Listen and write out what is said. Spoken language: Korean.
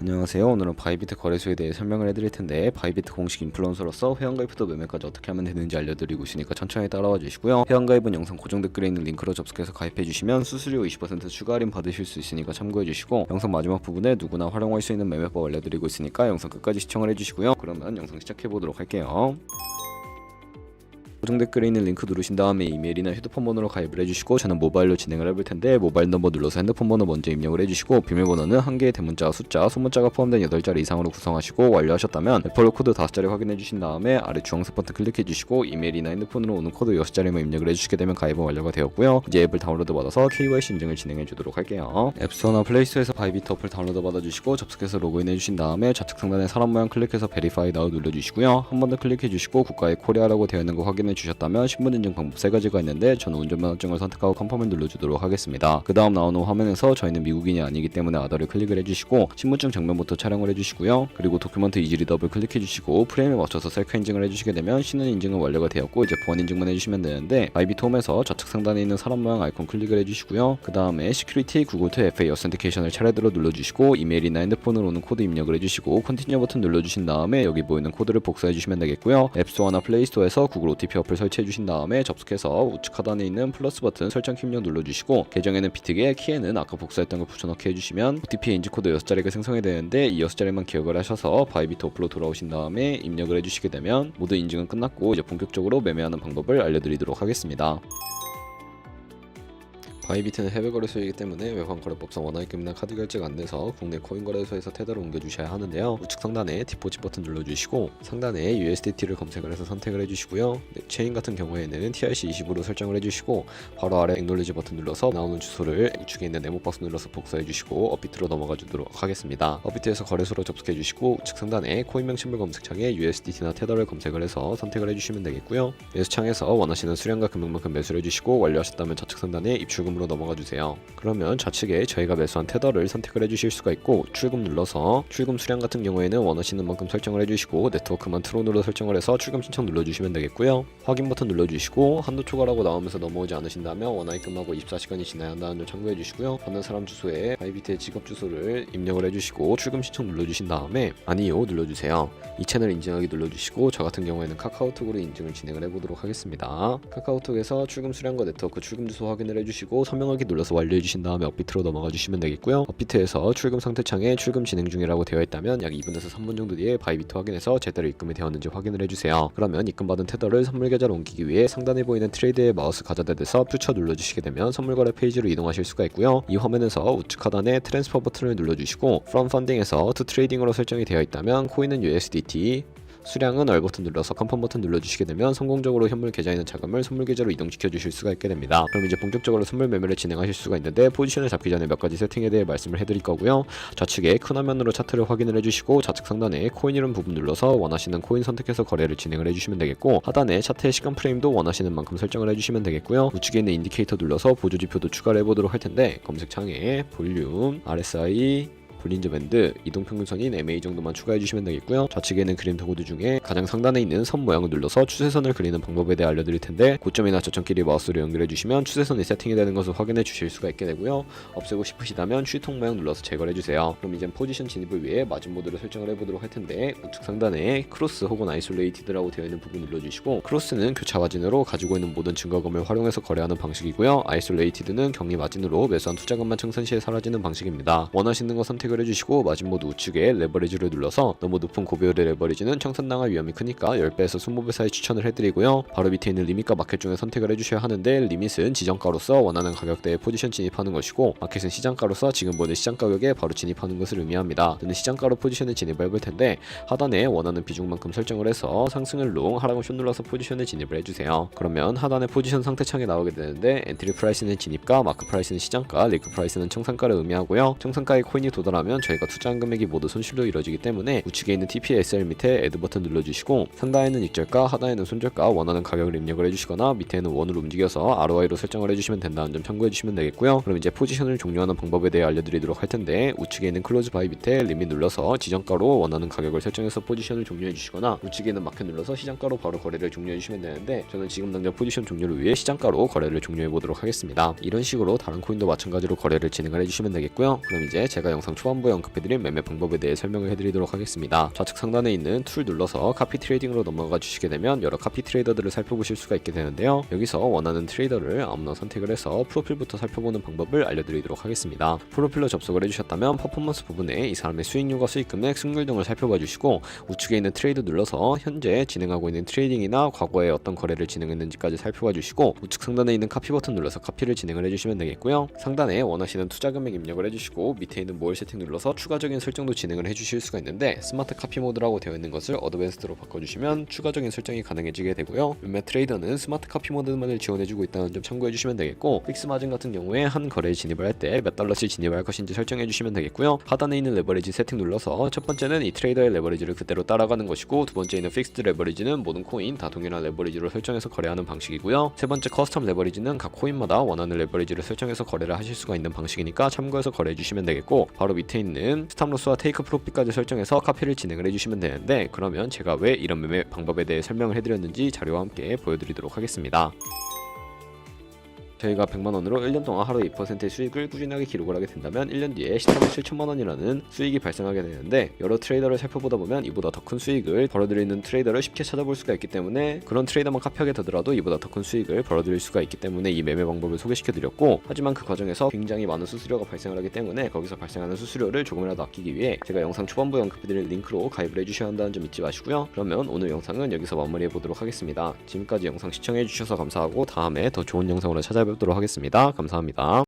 안녕하세요. 오늘은 바이비트 거래소에 대해 설명을 해드릴 텐데, 바이비트 공식 인플루언서로서 회원가입부터 매매까지 어떻게 하면 되는지 알려드리고 있으니까 천천히 따라와 주시고요. 회원가입은 영상 고정 댓글에 있는 링크로 접속해서 가입해 주시면 수수료 20% 추가 할인 받으실 수 있으니까 참고해 주시고, 영상 마지막 부분에 누구나 활용할 수 있는 매매법 알려드리고 있으니까 영상 끝까지 시청을 해주시고요. 그러면 영상 시작해 보도록 할게요. 고정 댓글에 있는 링크 누르신 다음에 이메일이나 휴대폰 번호로 가입을 해주시고, 저는 모바일로 진행을 해볼 텐데 모바일 넘버 눌러서 핸드폰 번호 먼저 입력을 해주시고, 비밀번호는 한 개의 대문자와 숫자, 소문자가 포함된 8자리 이상으로 구성하시고, 완료하셨다면 레퍼럴 코드 5자리 확인해 주신 다음에 아래 주황색 버튼 클릭해 주시고, 이메일이나 핸드폰으로 오는 코드 6자리만 입력을 해주시게 되면 가입은 완료가 되었고요. 이제 앱을 다운로드 받아서 KYC 인증을 진행해 주도록 할게요. 앱스토어나 플레이스토어에서 바이비트 어플 다운로드 받아주시고, 접속해서 로그인해 주신 다음에 좌측 상단에 사람 모양 클릭해서 베리파이 나우 눌러주시고요. 한 번 더 클릭해 주시고 국가에 코리아라고 되어 있는 거 확인해 주셨다면 신분인증 방법 3가지가 있는데, 저는 운전면허증을 선택하고 컨펌을 눌러주도록 하겠습니다. 그 다음 나오는 화면에서 저희는 미국인이 아니기 때문에 아더를 클릭을 해주시고, 신분증 정면부터 촬영을 해주시고요. 그리고 도큐먼트 이지리 더블 클릭해 주시고 프레임에 맞춰서 셀카 인증을 해주시게 되면 신원 인증은 완료가 되었고, 이제 보안 인증만 해주시면 되는데, 바이비트 홈에서 좌측 상단에 있는 사람 모양 아이콘 클릭을 해주시고요. 그 다음에 시큐리티 구글 투 FA 어센티케이션을 차례대로 눌러주시고, 이메일이나 핸드폰으로 오는 코드 입력을 해주시고, 컨티뉴 버튼 눌러주신 다음에 여기 보이는 코드를 복사해 주시면 되겠고요. 앱스토어나 플레이스토어에서 구글 OTP 어플 설치해 주신 다음에 접속해서 우측 하단에 있는 플러스 버튼 설정 키 입력 눌러주시고, 계정에는 비트게, 키에는 아까 복사했던 걸 붙여넣기 해주시면 OTP 인지 코드 6자리가 생성이 되는데, 이 6자리만 기억을 하셔서 바이비트 어플로 돌아오신 다음에 입력을 해주시게 되면 모두 인증은 끝났고, 이제 본격적으로 매매하는 방법을 알려드리도록 하겠습니다. 바이비트는 해외 거래소이기 때문에 외환 거래법상 원화입금이나 카드 결제가 안 돼서 국내 코인 거래소에서 테더를 옮겨주셔야 하는데요. 우측 상단에 디포짓 버튼 눌러주시고, 상단에 USDT를 검색을 해서 선택을 해주시고요. 체인 같은 경우에는 TRC20으로 설정을 해주시고, 바로 아래 액놀리지 버튼 눌러서 나오는 주소를 우측에 있는 네모박스 눌러서 복사해주시고 업비트로 넘어가 주도록 하겠습니다. 업비트에서 거래소로 접속해주시고, 우측 상단에 코인명 신물 검색창에 USDT나 테더를 검색을 해서 선택을 해주시면 되겠고요. 매수창에서 원하시는 수량과 금액만큼 매수를 해주시고, 완료하셨다면 좌측 상단에 입출금으로 넘어가 주세요. 그러면 좌측에 저희가 매수한 테더를 선택을 해주실 수가 있고, 출금 눌러서 출금 수량 같은 경우에는 원하시는 만큼 설정을 해주시고, 네트워크만 트론으로 설정을 해서 출금 신청 눌러주시면 되겠고요. 확인 버튼 눌러주시고, 한도 초과라고 나오면서 넘어오지 않으신다면 원화입금하고 24시간이 지나야 한다는 점 참고해 주시고요. 받는 사람 주소에 바이비트의 직업 주소를 입력을 해주시고 출금 신청 눌러주신 다음에 아니요 눌러주세요. 이 채널 인증하기 눌러주시고, 저 같은 경우에는 카카오톡으로 인증을 진행을 해보도록 하겠습니다. 카카오톡에서 출금 수량과 네트워크 출금 주소 확인을 해주시고, 설명하기 눌러서 완료해 주신 다음에 업비트로 넘어가 주시면 되겠고요. 업비트에서 출금 상태 창에 출금 진행 중이라고 되어 있다면 약 2분에서 3분 정도 뒤에 바이비트 확인해서 제대로 입금이 되었는지 확인을 해주세요. 그러면 입금받은 테더를 선물 계좌로 옮기기 위해 상단에 보이는 트레이드의 마우스 가져다대서 퓨처 눌러주시게 되면 선물 거래 페이지로 이동하실 수가 있고요. 이 화면에서 우측 하단에 트랜스퍼 버튼을 눌러주시고, From Funding에서 To Trading으로 설정이 되어 있다면 코인은 USDT, 수량은 얼 버튼 눌러서 컨펌 버튼 눌러주시게 되면 성공적으로 현물 계좌에 있는 자금을 선물 계좌로 이동시켜 주실 수가 있게 됩니다. 그럼 이제 본격적으로 선물 매매를 진행하실 수가 있는데, 포지션을 잡기 전에 몇 가지 세팅에 대해 말씀을 해드릴 거고요. 좌측에 큰 화면으로 차트를 확인을 해주시고, 좌측 상단에 코인 이름 부분 눌러서 원하시는 코인 선택해서 거래를 진행을 해주시면 되겠고, 하단에 차트의 시간 프레임도 원하시는 만큼 설정을 해주시면 되겠고요. 우측에 있는 인디케이터 눌러서 보조지표도 추가를 해보도록 할 텐데, 검색창에 볼륨, RSI, 볼린저 밴드, 이동평균선인 MA 정도만 추가해주시면 되겠고요. 좌측에는 그림 도구들 중에 가장 상단에 있는 선 모양을 눌러서 추세선을 그리는 방법에 대해 알려드릴 텐데, 고점이나 저점끼리 마우스로 연결해주시면 추세선이 세팅이 되는 것을 확인해 주실 수가 있게 되고요. 없애고 싶으시다면 슈통 모양 눌러서 제거를 해주세요. 그럼 이제 포지션 진입을 위해 마진 모드를 설정을 해보도록 할 텐데, 우측 상단에 크로스 혹은 아이솔레이티드라고 되어 있는 부분 눌러주시고, 크로스는 교차 마진으로 가지고 있는 모든 증거금을 활용해서 거래하는 방식이고요. 아이솔레이티드는 격리 마진으로 매수한 투자금만 청산 시에 사라지는 방식입니다. 원하시는 거 선택을 해주시고, 마진모드 우측에 레버리지를 눌러서 너무 높은 고배율의 레버리지는 청산당할 위험이 크니까 10배에서 20배 사이 추천을 해드리고요. 바로 밑에 있는 리밋과 마켓 중에 선택을 해주셔야 하는데, 리밋은 지정가로서 원하는 가격대에 포지션 진입하는 것이고, 마켓은 시장가로서 지금 보는 시장 가격에 바로 진입하는 것을 의미합니다. 저는 시장가로 포지션에 진입을 해볼 텐데, 하단에 원하는 비중만큼 설정을 해서 상승을 롱, 하락을 숏 눌러서 포지션에 진입을 해주세요. 그러면 하단에 포지션 상태 창에 나오게 되는데, 엔트리 프라이스는 진입가, 마크 프라이스는 시장가, 리그 프라이스는 청산가를 의미하고요. 청산가에 코인이 도달하면 저희가 투자한 금액이 모두 손실로 이루어지기 때문에 우측에 있는 TPSL 밑에 애드 버튼 눌러주시고, 상단에는 익절가, 하단에는 손절가, 원하는 가격을 입력을 해주시거나 밑에는 원으로 움직여서 ROI로 설정을 해주시면 된다는 점 참고해주시면 되겠고요. 그럼 이제 포지션을 종료하는 방법에 대해 알려드리도록 할 텐데, 우측에 있는 클로즈 바이 밑에 리밋 눌러서 지정가로 원하는 가격을 설정해서 포지션을 종료해주시거나, 우측에 있는 마켓 눌러서 시장가로 바로 거래를 종료해주시면 되는데, 저는 지금 당장 포지션 종료를 위해 시장가로 거래를 종료해보도록 하겠습니다. 이런 식으로 다른 코인도 마찬가지로 거래를 진행을 해주시면 되겠고요. 그럼 이제 제가 영상 초반 초반부에 언급해드린 매매 방법에 대해 설명을 해드리도록 하겠습니다. 좌측 상단에 있는 툴 눌러서 카피 트레이딩으로 넘어가 주시게 되면 여러 카피 트레이더들을 살펴보실 수가 있게 되는데요. 여기서 원하는 트레이더를 아무나 선택을 해서 프로필부터 살펴보는 방법을 알려드리도록 하겠습니다. 프로필로 접속을 해주셨다면 퍼포먼스 부분에 이 사람의 수익률과 수익금액, 승률 등을 살펴봐 주시고 우측에 있는 트레이드 눌러서 현재 진행하고 있는 트레이딩이나 과거에 어떤 거래를 진행했는지까지 살펴봐 주시고 우측 상단에 있는 카피 버튼 눌러서 카피를 진행을 해주시면 되겠고요. 상단에 원하시는 투자 금액 입력을 해주시고 밑에 있는 모을 세팅 눌러서 추가적인 설정도 진행을 해주실 수가 있는데 스마트 카피 모드라고 되어 있는 것을 어드밴스드로 바꿔주시면 추가적인 설정이 가능해지게 되고요. 몇몇 트레이더는 스마트 카피 모드만을 지원해주고 있다는 점 참고해주시면 되겠고 픽스 마진 같은 경우에 한 거래에 진입을 할 때 몇 달러씩 진입할 것인지 설정해주시면 되겠고요. 하단에 있는 레버리지 세팅 눌러서 첫 번째는 이 트레이더의 레버리지를 그대로 따라가는 것이고 두 번째는 픽스드 레버리지는 모든 코인 다 동일한 레버리지로 설정해서 거래하는 방식이고요. 세 번째 커스텀 레버리지는 각 코인마다 원하는 레버리지를 설정해서 거래를 하실 수가 있는 방식이니까 참고해서 거래해 주시면 되겠고 바로 밑에 있는 스탑로스와 테이크 프로핏까지 설정해서 카피를 진행을 해주시면 되는데 그러면 제가 왜 이런 매매 방법에 대해 설명을 해드렸는지 자료와 함께 보여드리도록 하겠습니다. 저희가 100만원으로 1년 동안 하루 2%의 수익을 꾸준하게 기록을 하게 된다면 1년 뒤에 13억 7천만원이라는 수익이 발생하게 되는데 여러 트레이더를 살펴보다 보면 이보다 더 큰 수익을 벌어들이는 트레이더를 쉽게 찾아볼 수가 있기 때문에 그런 트레이더만 카피하게 되더라도 이보다 더 큰 수익을 벌어들일 수가 있기 때문에 이 매매 방법을 소개시켜드렸고 하지만 그 과정에서 굉장히 많은 수수료가 발생을 하기 때문에 거기서 발생하는 수수료를 조금이라도 아끼기 위해 제가 영상 초반부에 언급해드린 링크로 가입을 해주셔야 한다는 점 잊지 마시고요. 그러면 오늘 영상은 여기서 마무리해보도록 하겠습니다. 지금까지 영상 시청해주셔서 감사하고 다음에 더 좋은 영상으로 찾아뵙도록 하겠습니다. 감사합니다.